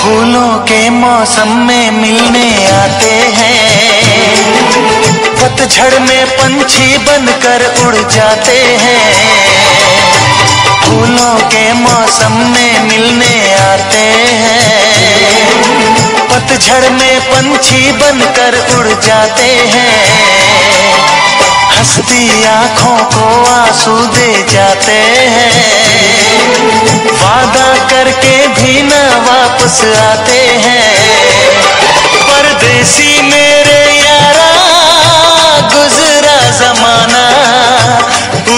फूलों के मौसम में मिलने आते हैं, पतझड़ में पंछी बनकर उड़ जाते हैं। फूलों के मौसम में मिलने आते हैं, पतझड़ में पंछी बनकर उड़ जाते हैं। हंसती आँखों को आंसू दे जाते हैं, वादा करके भी न वापस आते हैं। परदेसी मेरे यारा गुजरा जमाना,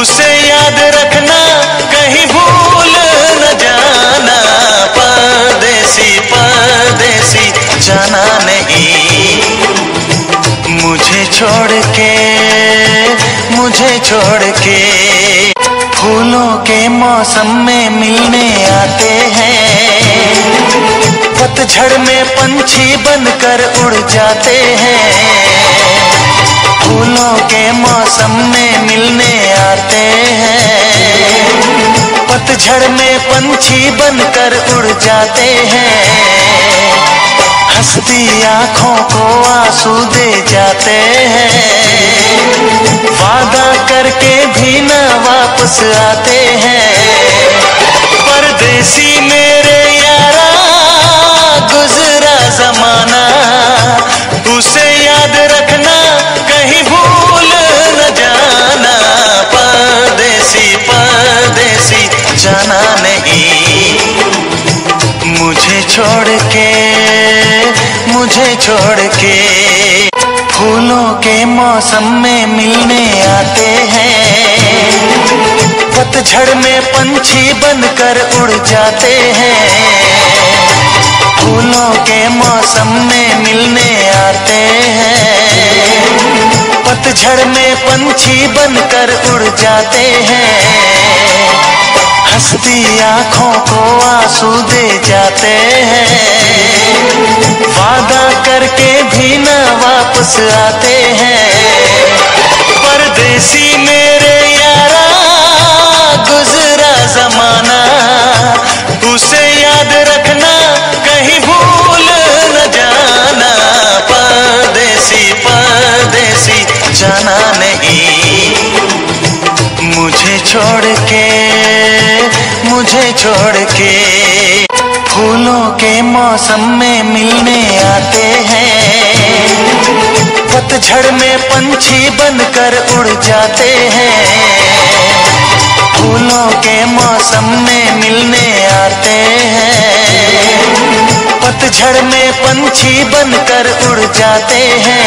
उसे याद रखना कहीं भूल न जाना। परदेसी परदेसी जाना नहीं, मुझे छोड़ के फूलों के मौसम में मिलने आते हैं, पतझड़ में पंछी बनकर उड़ जाते हैं। फूलों के मौसम में मिलने आते हैं, पतझड़ में पंछी बनकर उड़ जाते हैं। हंसती आँखों को आंसू दे जाते हैं, वादा करके भी न वापस आते हैं। परदेसी मेरे यारा गुजरा जमाना, उसे याद रखना कहीं भूल न जाना। परदेसी परदेसी जाना नहीं, मुझे छोड़ के फूलों के मौसम में मिलने आते हैं, पतझड़ में पंछी बनकर उड़ जाते हैं। फूलों के मौसम में मिलने आते हैं, पतझड़ में पंछी बनकर उड़ जाते हैं। हंसती आँखों को आंसू दे जाते हैं, वादा करके भी न वापस आते हैं। परदेसी मेरे यारा गुजरा जमाना, उसे याद रखना कहीं भूल न जाना। परदेसी परदेसी जाना नहीं, मुझे छोड़ के फूलों के मौसम में मिलने आते हैं, पतझड़ में पंछी बनकर उड़ जाते हैं। फूलों के मौसम में मिलने आते हैं, पतझड़ में पंछी बनकर उड़ जाते हैं।